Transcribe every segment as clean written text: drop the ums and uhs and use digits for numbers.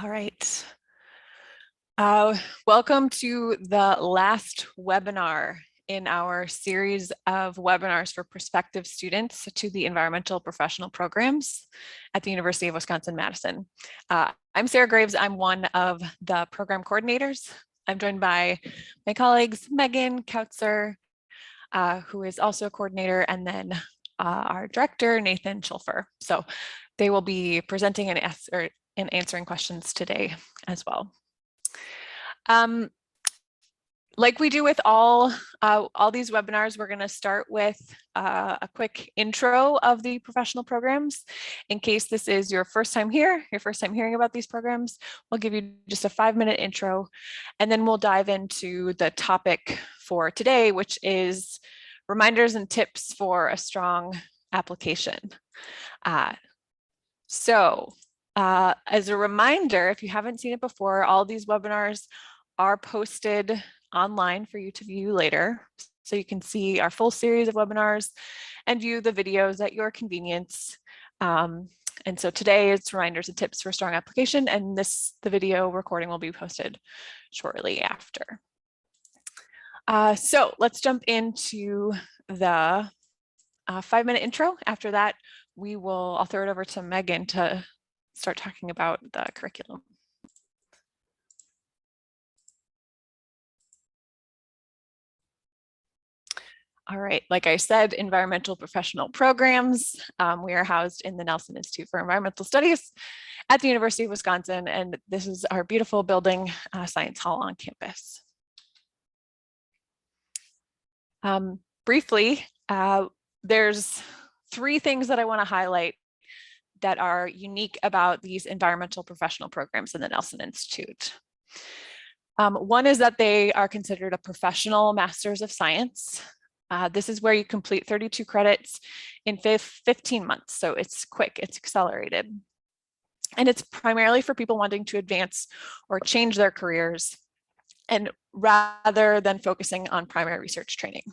All right. Welcome to the last webinar in our series of webinars for prospective students to the environmental professional programs at the University of Wisconsin-Madison. I'm Sarah Graves. I'm one of the program coordinators. I'm joined by my colleagues, Megan Kautzer, who is also a coordinator, and then our director, Nathan Schulfer. So they will be presenting and answering questions today as well. Like we do with all these webinars, we're going to start with a quick intro of the professional programs. In case this is your first time here, your first time hearing about these programs, we'll give you just a 5-minute intro, and then we'll dive into the topic for today, which is reminders and tips for a strong application. As a reminder, if you haven't seen it before, all these webinars are posted online for you to view later. So you can see our full series of webinars and view the videos at your convenience. And so today it's reminders and tips for a strong application, and the video recording will be posted shortly after. So let's jump into the 5-minute intro. After that, I'll throw it over to Megan to start talking about the curriculum. All right, like I said, environmental professional programs. We are housed in the Nelson Institute for Environmental Studies at the University of Wisconsin, and this is our beautiful building, Science Hall on campus. Briefly, there's 3 things that I want to highlight that are unique about these environmental professional programs in the Nelson Institute. One is that they are considered a professional Master's of Science. This is where you complete 32 credits in 15 months. So it's quick, it's accelerated. And it's primarily for people wanting to advance or change their careers, and rather than focusing on primary research training.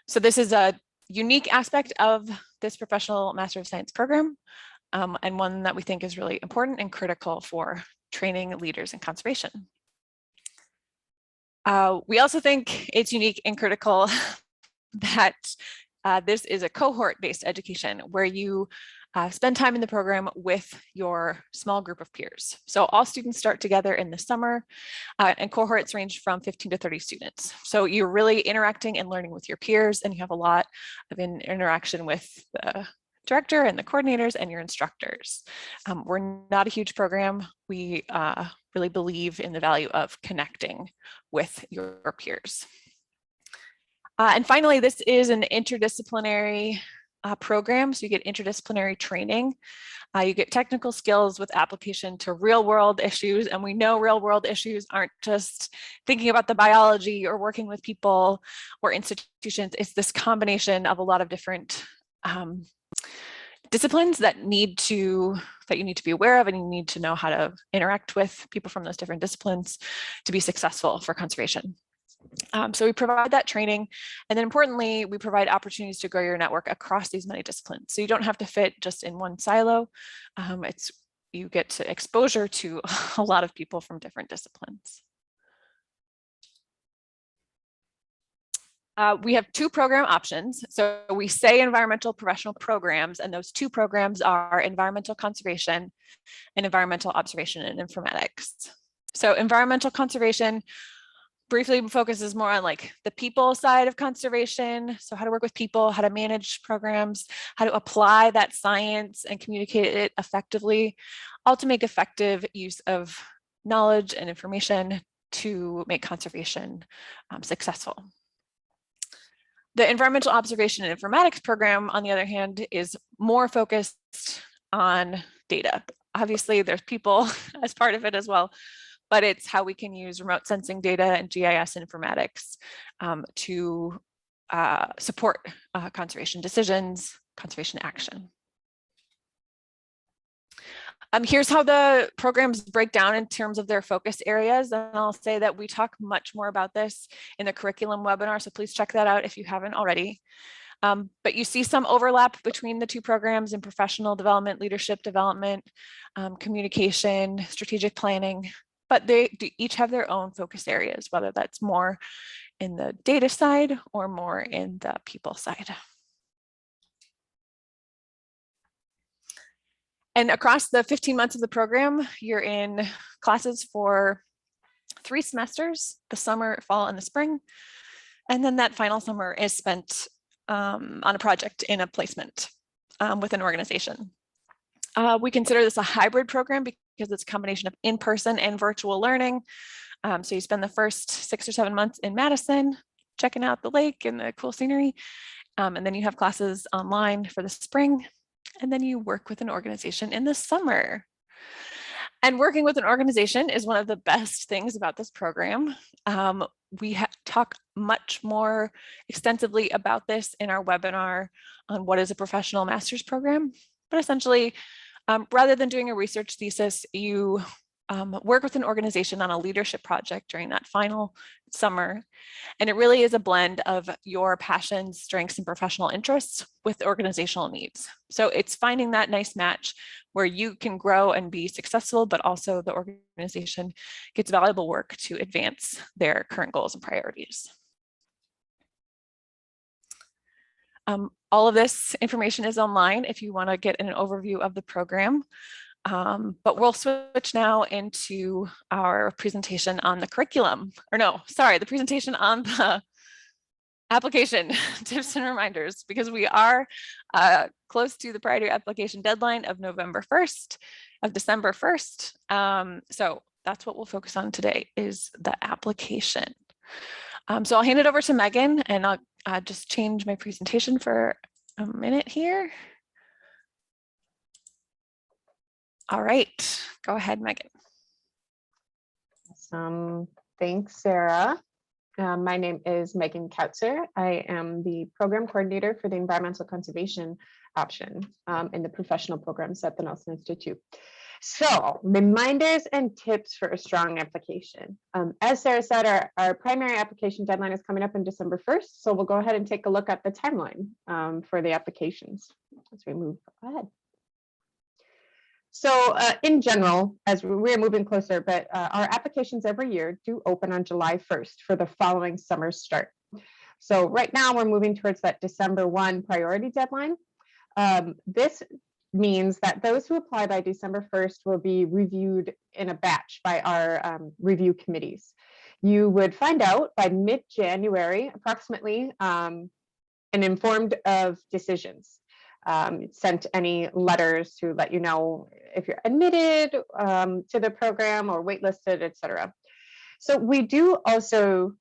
So this is a unique aspect of this professional Master of Science program, and one that we think is really important and critical for training leaders in conservation. We also think it's unique and critical that this is a cohort-based education where you spend time in the program with your small group of peers. So all students start together in the summer, and cohorts range from 15 to 30 students. So you're really interacting and learning with your peers, and you have a lot of interaction with the director and the coordinators and your instructors. We're not a huge program. We really believe in the value of connecting with your peers. And finally, this is an interdisciplinary program. So you get interdisciplinary training. You get technical skills with application to real world issues. And we know real world issues aren't just thinking about the biology or working with people or institutions. It's this combination of a lot of different disciplines that you need to be aware of, and you need to know how to interact with people from those different disciplines to be successful for conservation. So we provide that training, and then importantly, we provide opportunities to grow your network across these many disciplines. So you don't have to fit just in one silo. You get to exposure to a lot of people from different disciplines. We have 2 program options. So we say environmental professional programs, and those 2 programs are environmental conservation and environmental observation and informatics. So environmental conservation briefly focuses more on like the people side of conservation. So how to work with people, how to manage programs, how to apply that science and communicate it effectively, all to make effective use of knowledge and information to make conservation successful. The environmental observation and informatics program, on the other hand, is more focused on data. Obviously, there's people as part of it as well, but it's how we can use remote sensing data and GIS informatics to support conservation decisions, conservation action. Here's how the programs break down in terms of their focus areas. And I'll say that we talk much more about this in the curriculum webinar, so please check that out if you haven't already. But you see some overlap between the two programs in professional development, leadership development, communication, strategic planning, but they do each have their own focus areas, whether that's more in the data side or more in the people side. And across the 15 months of the program, you're in classes for 3 semesters, the summer, fall, and the spring. And then that final summer is spent on a project in a placement with an organization. We consider this a hybrid program because it's a combination of in-person and virtual learning. So you spend the first 6 or 7 months in Madison, checking out the lake and the cool scenery. And then you have classes online for the spring. And then you work with an organization in the summer. And working with an organization is one of the best things about this program. We talk much more extensively about this in our webinar on what is a professional master's program. But essentially, rather than doing a research thesis, you work with an organization on a leadership project during that final summer. And it really is a blend of your passions, strengths, and professional interests with organizational needs. So it's finding that nice match where you can grow and be successful, but also the organization gets valuable work to advance their current goals and priorities. All of this information is online if you want to get an overview of the program. But we'll switch now into our presentation on the curriculum, or no, sorry, the presentation on the application tips and reminders, because we are close to the priority application deadline of December 1st. So that's what we'll focus on today is the application. So I'll hand it over to Megan, and I'll just change my presentation for a minute here. All right, go ahead, Megan. Awesome. Thanks, Sarah. My name is Megan Kautzer. I am the program coordinator for the environmental conservation option in the professional programs at the Nelson Institute. So, reminders and tips for a strong application. As Sarah said, our primary application deadline is coming up on December 1st. So we'll go ahead and take a look at the timeline for the applications as we move ahead. So in general, as we're moving closer, but our applications every year do open on July 1st for the following summer start. So right now we're moving towards that December 1 priority deadline. This means that those who apply by December 1st will be reviewed in a batch by our review committees. You would find out by mid-January, approximately, and informed of decisions. Sent any letters to let you know if you're admitted to the program or waitlisted, et cetera. So we do also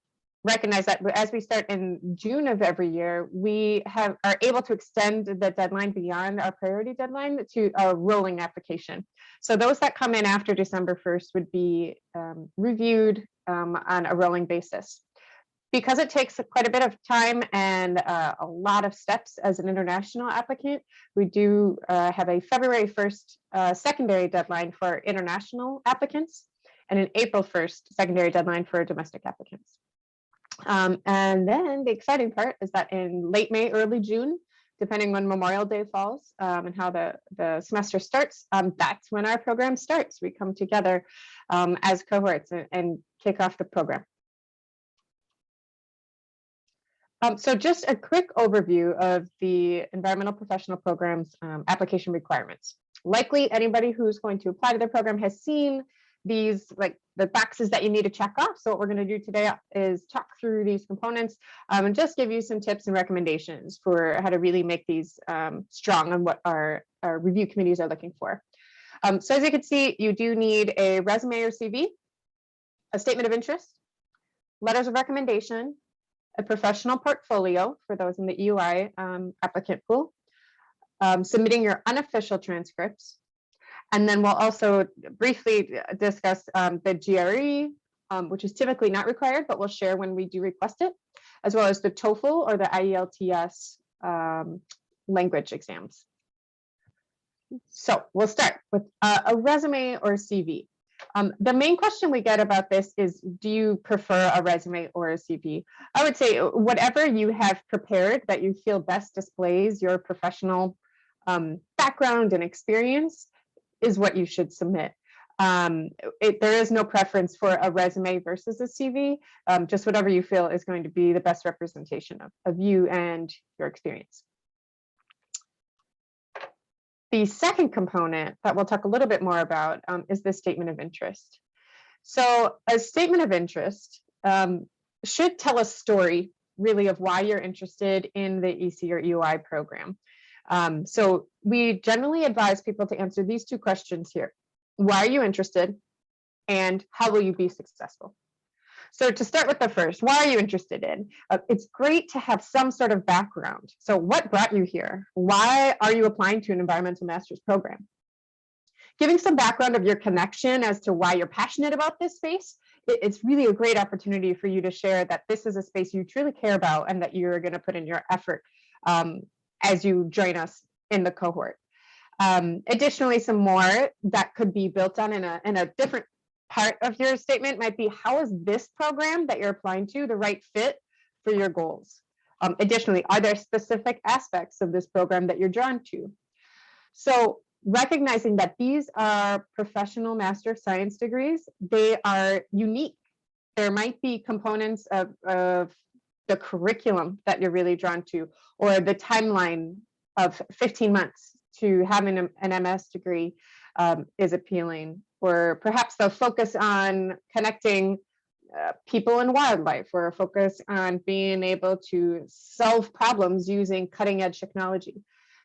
recognize that as we start in June of every year, we are able to extend the deadline beyond our priority deadline to a rolling application. So those that come in after December 1st would be reviewed on a rolling basis. Because it takes quite a bit of time and a lot of steps as an international applicant, we do have a February 1st secondary deadline for international applicants and an April 1st secondary deadline for domestic applicants. And then the exciting part is that in late May, early June, depending when Memorial Day falls and how the semester starts, that's when our program starts. We come together as cohorts and kick off the program. So just a quick overview of the environmental professional programs application requirements. Likely anybody who's going to apply to the program has seen these, like the boxes that you need to check off. So what we're going to do today is talk through these components and just give you some tips and recommendations for how to really make these strong on what our review committees are looking for. So as you can see, you do need a resume or CV, a statement of interest, letters of recommendation, a professional portfolio for those in the EUI applicant pool, submitting your unofficial transcripts, and then we'll also briefly discuss the GRE, which is typically not required, but we'll share when we do request it, as well as the TOEFL or the IELTS language exams. So we'll start with a resume or CV. The main question we get about this is, do you prefer a resume or a CV? I would say whatever you have prepared that you feel best displays your professional background and experience is what you should submit. There is no preference for a resume versus a CV, just whatever you feel is going to be the best representation of you and your experience. The second component that we'll talk a little bit more about is the statement of interest. So a statement of interest should tell a story really of why you're interested in the EC or EOI program. So we generally advise people to answer these two questions here. Why are you interested? And how will you be successful? So to start with the first, why are you interested in? It's great to have some sort of background. So what brought you here? Why are you applying to an environmental master's program? Giving some background of your connection as to why you're passionate about this space, it's really a great opportunity for you to share that this is a space you truly care about and that you're going to put in your effort as you join us in the cohort. Additionally, some more that could be built on in a different part of your statement might be, how is this program that you're applying to the right fit for your goals? Additionally, are there specific aspects of this program that you're drawn to? So recognizing that these are professional Master of Science degrees, they are unique. There might be components of the curriculum that you're really drawn to, or the timeline of 15 months to having an MS degree is appealing, or perhaps the focus on connecting people and wildlife, or a focus on being able to solve problems using cutting edge technology.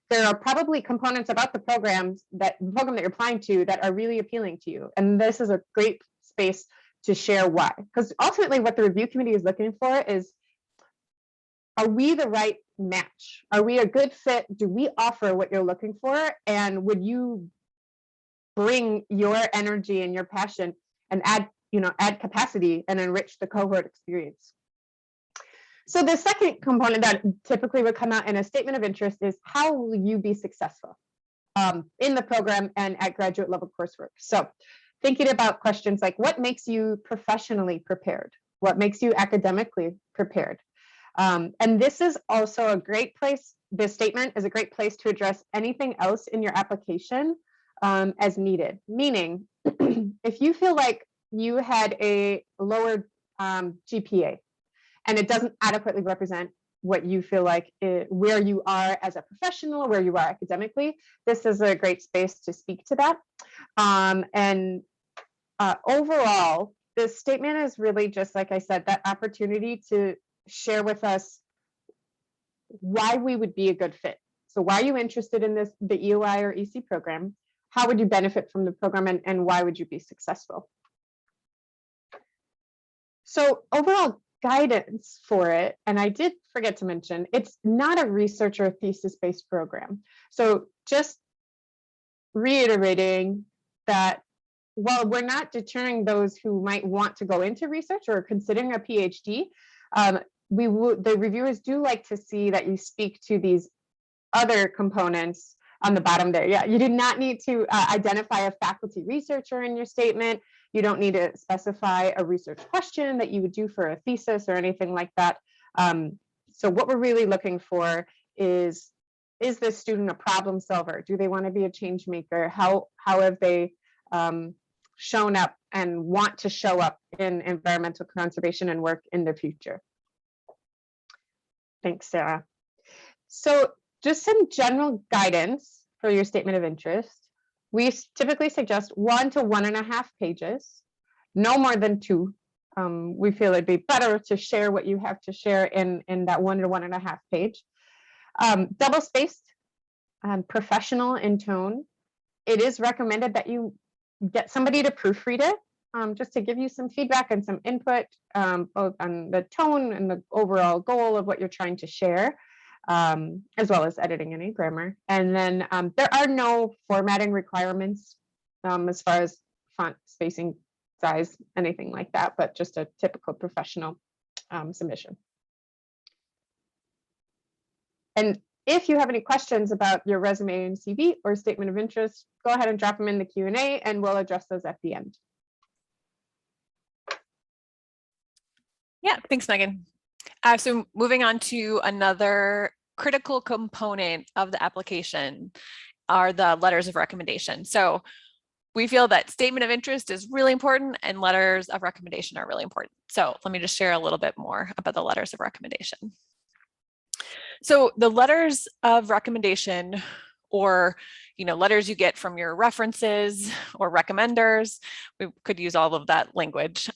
There are probably components about the program that you're applying to that are really appealing to you. And this is a great space to share why. Because ultimately what the review committee is looking for is, are we the right match? Are we a good fit? Do we offer what you're looking for? And would you bring your energy and your passion and add capacity and enrich the cohort experience? So the second component that typically would come out in a statement of interest is, how will you be successful in the program and at graduate level coursework? So thinking about questions like, what makes you professionally prepared? What makes you academically prepared? And this is also a great place, this statement is a great place to address anything else in your application as needed. Meaning, if you feel like you had a lower GPA and it doesn't adequately represent what you feel like where you are as a professional, where you are academically, this is a great space to speak to that. Overall, this statement is really just, like I said, that opportunity to share with us why we would be a good fit. So why are you interested in the EOI or EC program? How would you benefit from the program, and why would you be successful? So overall guidance for it, and I did forget to mention, it's not a research or thesis-based program. So just reiterating that while we're not deterring those who might want to go into research or considering a PhD, the reviewers do like to see that you speak to these other components on the bottom there. Yeah, you do not need to identify a faculty researcher in your statement. You don't need to specify a research question that you would do for a thesis or anything like that. So what we're really looking for is this student a problem solver? Do they want to be a change maker? How have they shown up and want to show up in environmental conservation and work in the future? Thanks, Sarah. So just some general guidance for your statement of interest. We typically suggest 1 to 1.5 pages, no more than 2. We feel it'd be better to share what you have to share in that 1 to 1.5 page. Double spaced, professional in tone. It is recommended that you get somebody to proofread it, just to give you some feedback and some input, both on the tone and the overall goal of what you're trying to share, as well as editing any grammar. And then there are no formatting requirements as far as font spacing, size, anything like that, but just a typical professional submission. And if you have any questions about your resume and CV or statement of interest, go ahead and drop them in the Q&A and we'll address those at the end. Yeah, thanks, Megan. So moving on to another critical component of the application are the letters of recommendation. So we feel that statement of interest is really important and letters of recommendation are really important. So let me just share a little bit more about the letters of recommendation. So the letters of recommendation, or letters you get from your references or recommenders, we could use all of that language.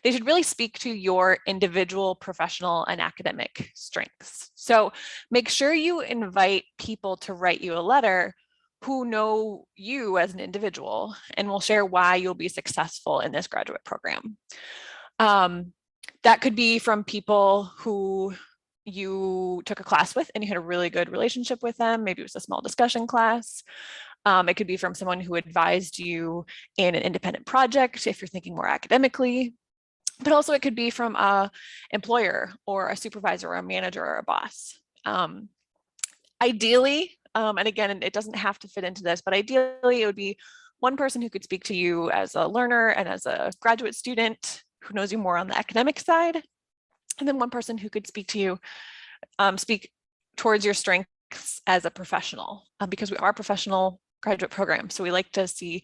They should really speak to your individual professional and academic strengths. So make sure you invite people to write you a letter who know you as an individual and will share why you'll be successful in this graduate program. That could be from people who you took a class with and you had a really good relationship with them. Maybe it was a small discussion class. It could be from someone who advised you in an independent project if you're thinking more academically. But also it could be from an employer or a supervisor or a manager or a boss. Ideally, and again, it doesn't have to fit into this, but ideally it would be one person who could speak to you as a learner and as a graduate student who knows you more on the academic side, and then one person who could speak to you, speak towards your strengths as a professional, because we are a professional graduate program. So we like to see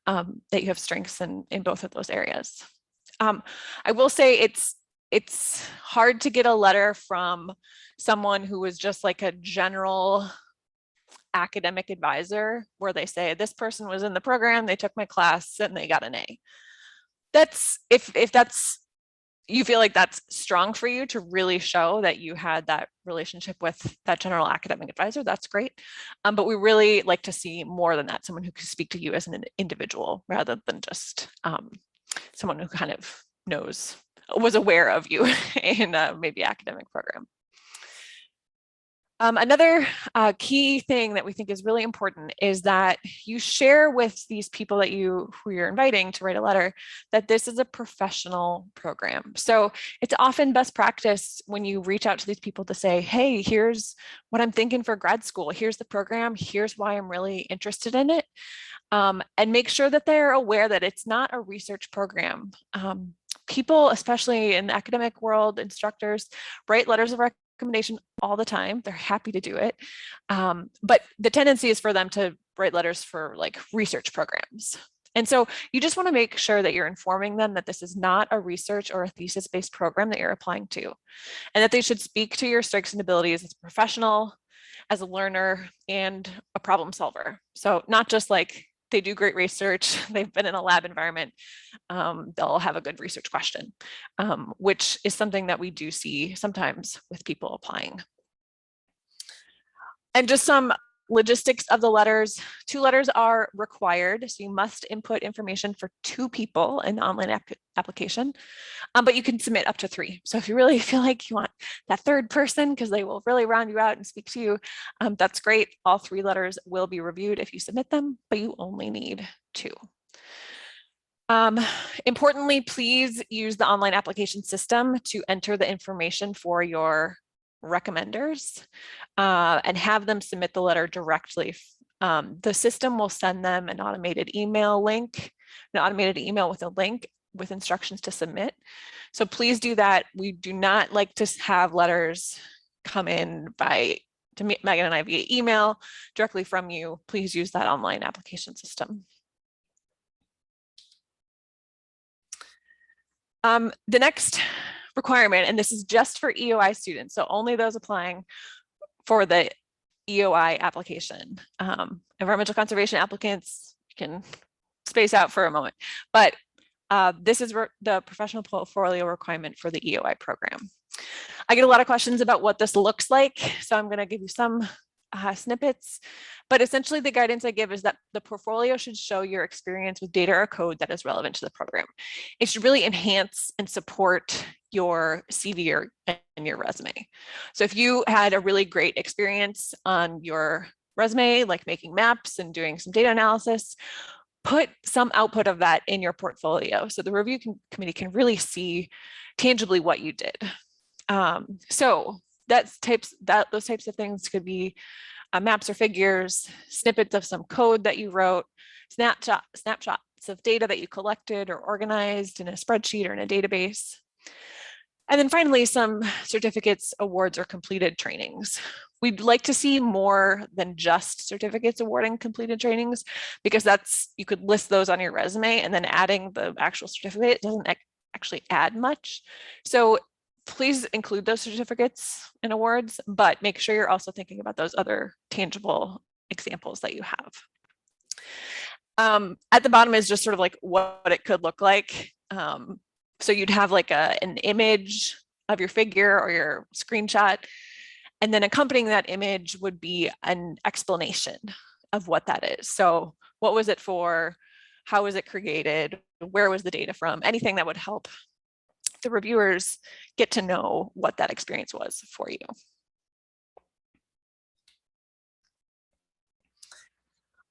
that you have strengths in both of those areas. I will say it's hard to get a letter from someone who was just like a general academic advisor where they say this person was in the program, they took my class and they got an A. That's if that's you feel like that's strong for you to really show that you had that relationship with that general academic advisor, that's great. But we really like to see more than that, someone who can speak to you as an individual rather than just someone who kind of was aware of you in maybe academic program. Another key thing that we think is really important is that you share with these people who you're inviting to write a letter that this is a professional program. So it's often best practice when you reach out to these people to say, hey, here's what I'm thinking for grad school. Here's the program. Here's why I'm really interested in it. And make sure that they're aware that it's not a research program. People, especially in the academic world, instructors, write letters of recommendation all the time. They're happy to do it. But the tendency is for them to write letters for like research programs. And so you just want to make sure that you're informing them that this is not a research or a thesis-based program that you're applying to, and that they should speak to your strengths and abilities as a professional, as a learner, and a problem solver. So not just like they do great research, they've been in a lab environment, they'll have a good research question, which is something that we do see sometimes with people applying. And just some logistics of the letters. 2 letters are required, so you must input information for 2 people in the online application, but you can submit up to 3. So if you really feel like you want that 3rd person, because they will really round you out and speak to you, that's great. All 3 letters will be reviewed if you submit them, but you only need 2. Importantly, please use the online application system to enter the information for your recommenders and have them submit the letter directly. The system will send them an automated email with a link with instructions to submit. So please do that. We do not like to have letters come in to Megan and I via email directly from you. Please use that online application system. The next requirement, and this is just for EOI students, so only those applying for the EOI application. Environmental conservation applicants, you can space out for a moment, but this is the professional portfolio requirement for the EOI program. I get a lot of questions about what this looks like, so I'm going to give you some snippets, but essentially the guidance I give is that the portfolio should show your experience with data or code that is relevant to the program. It should really enhance and support your CV and your resume. So if you had a really great experience on your resume, like making maps and doing some data analysis, put some output of that in your portfolio so the review committee can really see tangibly what you did. So those types of things could be maps or figures, snippets of some code that you wrote, snapshots of data that you collected or organized in a spreadsheet or in a database. And then finally, some certificates, awards, or completed trainings. We'd like to see more than just certificates awarding completed trainings, because you could list those on your resume, and then adding the actual certificate doesn't actually add much. So please include those certificates and awards, but make sure you're also thinking about those other tangible examples that you have. At the bottom is just sort of like what it could look like. So you'd have like an image of your figure or your screenshot, and then accompanying that image would be an explanation of what that is. So what was it for? How was it created? Where was the data from? Anything that would help the reviewers get to know what that experience was for you.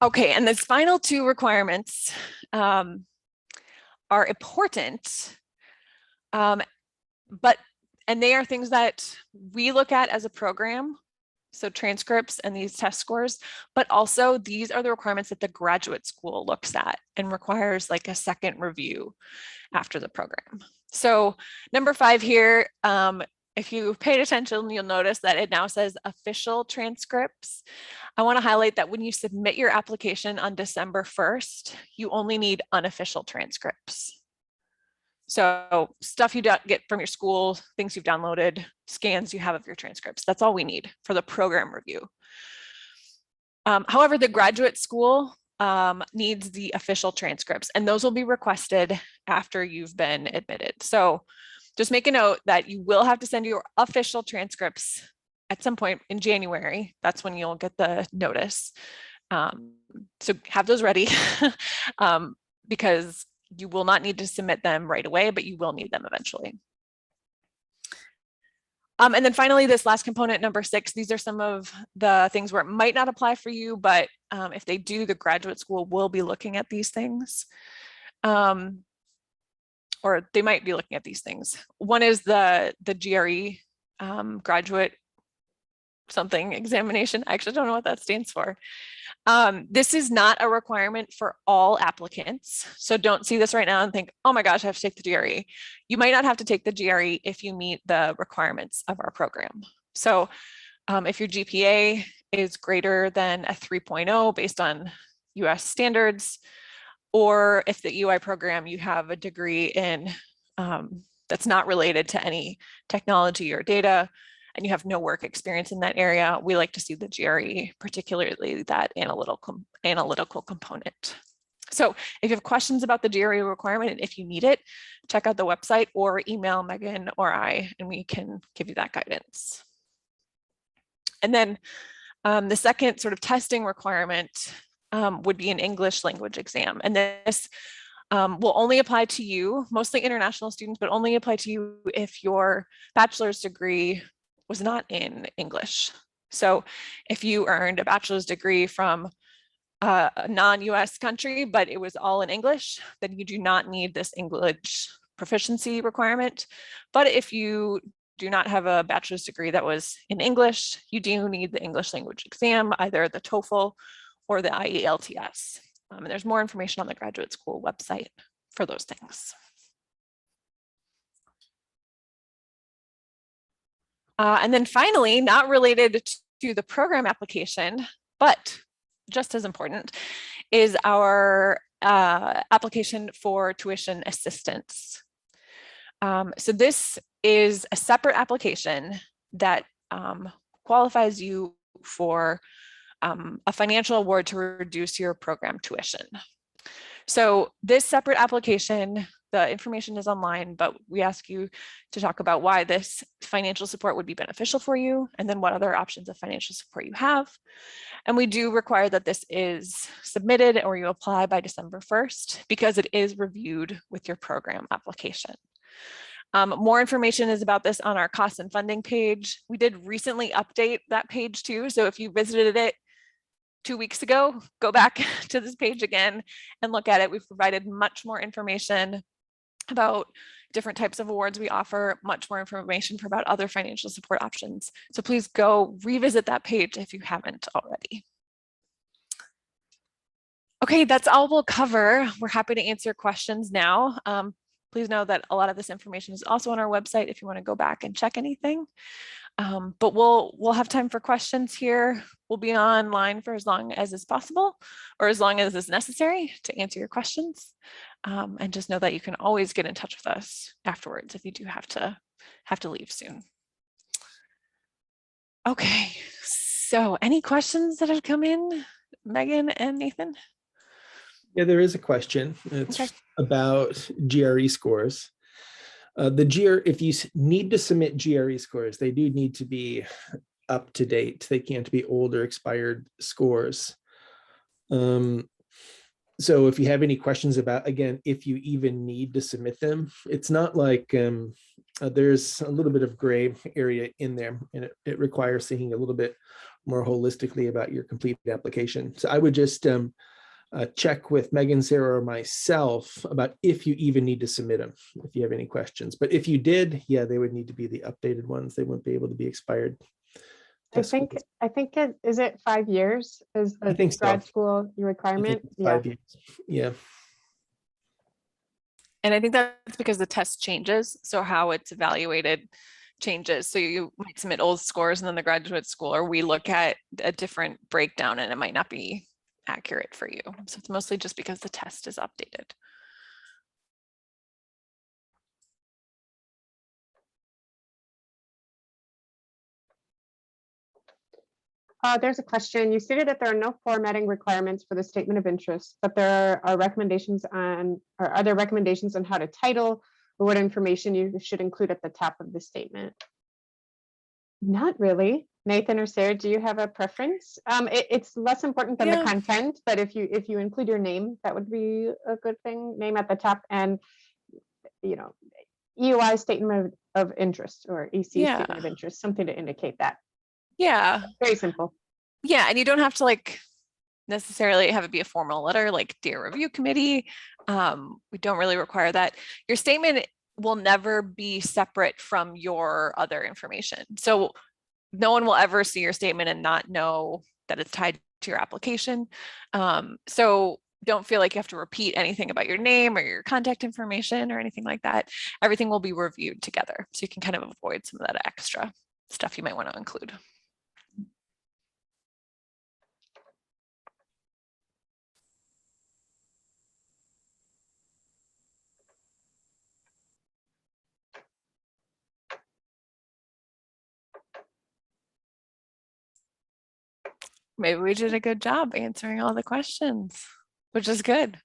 Okay, and these final two requirements are important, and they are things that we look at as a program, so transcripts and these test scores, but also these are the requirements that the graduate school looks at and requires like a second review after the program. So number 5 here, if you paid attention, you'll notice that it now says official transcripts. I want to highlight that when you submit your application on December 1st, you only need unofficial transcripts. So stuff you get from your school, things you've downloaded, scans you have of your transcripts. That's all we need for the program review. However, the graduate school needs the official transcripts, and those will be requested after you've been admitted. So just make a note that you will have to send your official transcripts at some point in January. That's when you'll get the notice. So have those ready because you will not need to submit them right away, but you will need them eventually. And then finally, this last component, number 6, these are some of the things where it might not apply for you, but if they do, the graduate school will be looking at these things. Or they might be looking at these things. One is the GRE graduate something examination. I actually don't know what that stands for. This is not a requirement for all applicants. So don't see this right now and think, oh my gosh, I have to take the GRE. You might not have to take the GRE if you meet the requirements of our program. So if your GPA is greater than a 3.0 based on US standards, or if the UI program you have a degree in that's not related to any technology or data, and you have no work experience in that area, we like to see the GRE, particularly that analytical component. So if you have questions about the GRE requirement, and if you need it, check out the website or email Megan or I, and we can give you that guidance. And then the second sort of testing requirement would be an English language exam. And this will only apply to you, mostly international students, but only apply to you if your bachelor's degree was not in English. So if you earned a bachelor's degree from a non-US country, but it was all in English, then you do not need this English proficiency requirement. But if you do not have a bachelor's degree that was in English, you do need the English language exam, either the TOEFL or the IELTS. And there's more information on the graduate school website for those things. And then finally, not related to the program application, but just as important, is our application for tuition assistance. So this is a separate application that qualifies you for a financial award to reduce your program tuition. So this separate application, the information is online, but we ask you to talk about why this financial support would be beneficial for you, and then what other options of financial support you have. And we do require that this is submitted or you apply by December 1st, because it is reviewed with your program application. More information is about this on our costs and funding page. We did recently update that page too. So if you visited it 2 weeks ago, go back to this page again and look at it. We've provided much more information about different types of awards we offer, much more information about other financial support options. So please go revisit that page if you haven't already. Okay, that's all we'll cover. We're happy to answer questions now. please know that a lot of this information is also on our website if you want to go back and check anything. But we'll have time for questions here. We'll be online for as long as is possible, or as long as is necessary to answer your questions. And just know that you can always get in touch with us afterwards if you do have to leave soon. Okay, so any questions that have come in, Megan and Nathan? Yeah, there is a question. It's Okay. about GRE scores. If you need to submit GRE scores, they do need to be up to date. They can't be old or expired scores. So if you have any questions about, again, if you even need to submit them, it's not like there's a little bit of gray area in there, and it requires thinking a little bit more holistically about your completed application. So I would just check with Megan, Sarah, or myself about if you even need to submit them, if you have any questions. But if you did, yeah, they would need to be the updated ones. They wouldn't be able to be expired. I think is it 5 years is the grad school requirement? Yeah. 5 years. Yeah. And I think that's because the test changes. So how it's evaluated changes. So you might submit old scores and then the graduate school, or we look at a different breakdown and it might not be accurate for you. So it's mostly just because the test is updated. There's a question. You stated that there are no formatting requirements for the statement of interest, but there are recommendations on, or other recommendations on how to title or what information you should include at the top of the statement. Not really. Nathan or Sarah, do you have a preference? It's less important than the content, but if you include your name, that would be a good thing. Name at the top, and EOI statement of interest or EC statement of interest, something to indicate that. Yeah. Very simple. Yeah, and you don't have to like necessarily have it be a formal letter like Dear Review Committee. We don't really require that. Your statement will never be separate from your other information. So no one will ever see your statement and not know that it's tied to your application. So don't feel like you have to repeat anything about your name or your contact information or anything like that. Everything will be reviewed together. So you can kind of avoid some of that extra stuff you might want to include. Maybe we did a good job answering all the questions, which is good.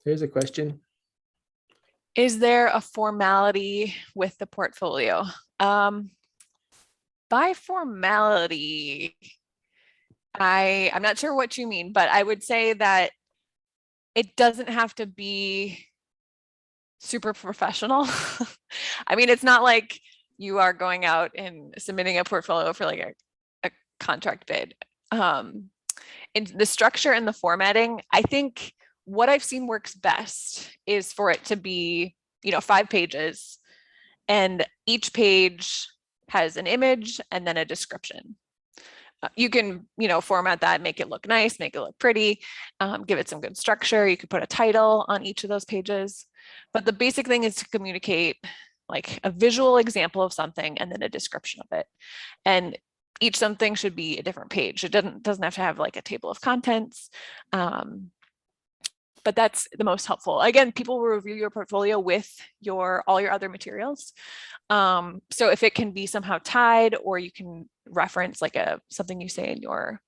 Here's a question. Is there a formality with the portfolio? By formality, I'm not sure what you mean, but I would say that it doesn't have to be super professional. I mean, it's not like you are going out and submitting a portfolio for like a contract bid. In the structure and the formatting, I think what I've seen works best is for it to be, 5 pages, and each page has an image and then a description. You can, format that, make it look nice, make it look pretty, give it some good structure. You could put a title on each of those pages, but the basic thing is to communicate like a visual example of something and then a description of it. And each something should be a different page. It doesn't have to have like a table of contents. But that's the most helpful. Again, people will review your portfolio with all your other materials. So if it can be somehow tied, or you can reference like something you say in your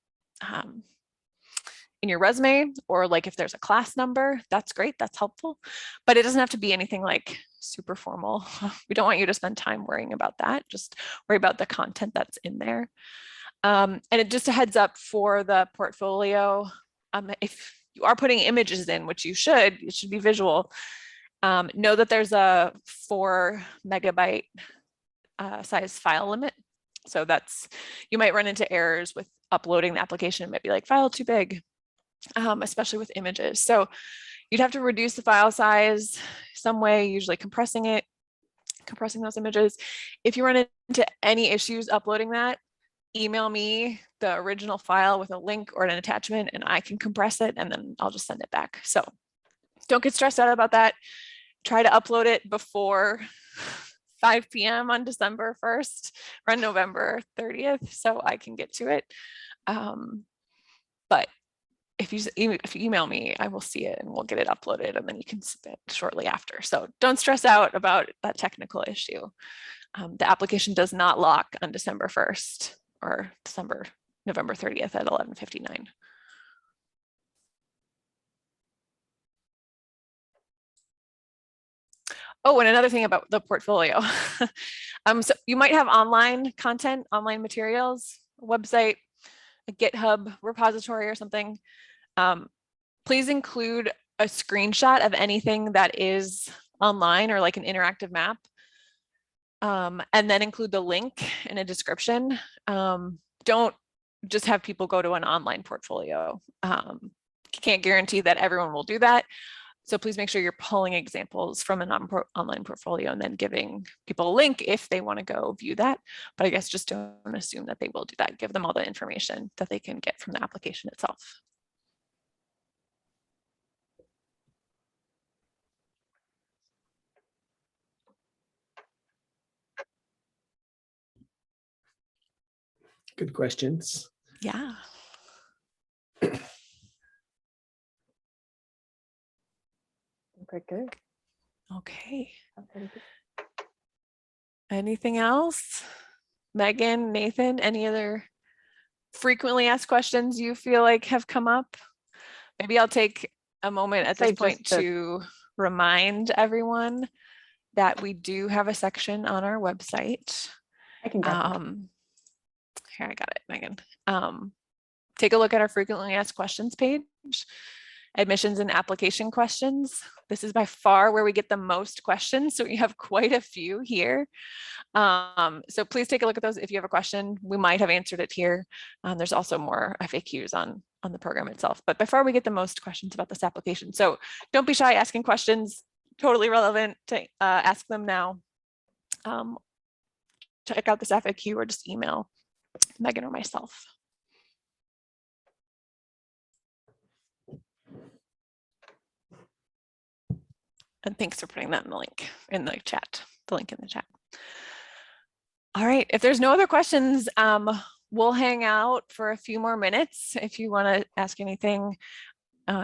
resume, or like if there's a class number, that's great, that's helpful. But it doesn't have to be anything like super formal. We don't want you to spend time worrying about that. Just worry about the content that's in there. And it just a heads up for the portfolio. If you are putting images in, which it should be visual. Know that there's a 4 megabyte size file limit. So you might run into errors with uploading the application. It might be like file too big, especially with images. So you'd have to reduce the file size some way, usually compressing those images. If you run into any issues uploading that, email me the original file with a link or an attachment and I can compress it and then I'll just send it back. So don't get stressed out about that. Try to upload it before 5 p.m. on December 1st or on November 30th so I can get to it. But if you email me, I will see it and we'll get it uploaded and then you can submit shortly after. So don't stress out about that technical issue. The application does not lock on December 1st or November 30th at 11:59. Oh, and another thing about the portfolio. So you might have online content, online materials, a website, a GitHub repository or something. Please include a screenshot of anything that is online or like an interactive map. And then include the link in a description. Don't just have people go to an online portfolio. Can't guarantee that everyone will do that. So please make sure you're pulling examples from an online portfolio and then giving people a link if they want to go view that. But I guess just don't assume that they will do that. Give them all the information that they can get from the application itself. Good questions. Yeah. Very good. Okay. Okay. Anything else? Megan, Nathan, any other frequently asked questions you feel like have come up? Maybe I'll take a moment at this point to remind everyone that we do have a section on our website. I can grab it. Here, I got it, Megan. Take a look at our frequently asked questions page, admissions and application questions. This is by far where we get the most questions. So we have quite a few here. So please take a look at those. If you have a question, we might have answered it here. There's also more FAQs on the program itself, but by far we get the most questions about this application. So don't be shy asking questions, totally relevant to ask them now. Check out this FAQ or just email Megan or myself. And thanks for putting that in the link in the chat, the link in the chat. All right, if there's no other questions, we'll hang out for a few more minutes if you want to ask anything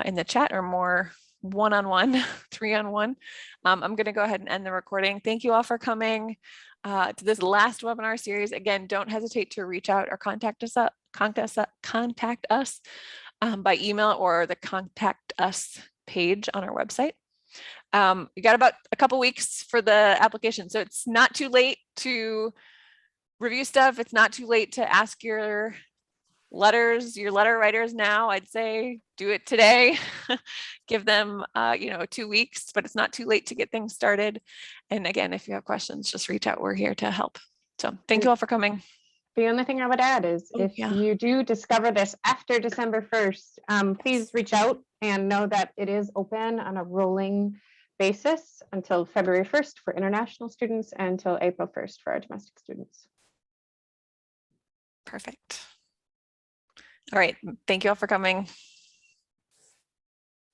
in the chat or more one-on-one, three-on-one. I'm going to go ahead and end the recording. Thank you all for coming to this last webinar series. Again, don't hesitate to reach out or contact us by email or the contact us page on our website. We got about a couple weeks for the application, so it's not too late to review stuff. It's not too late to ask your letter writers now. I'd say do it today. Give them 2 weeks, but it's not too late to get things started. And again, if you have questions, just reach out. We're here to help. So thank you all for coming. The only thing I would add is if you do discover this after December 1st, please reach out and know that it is open on a rolling basis until February 1st for international students and until April 1st for our domestic students. Perfect. All right. Thank you all for coming.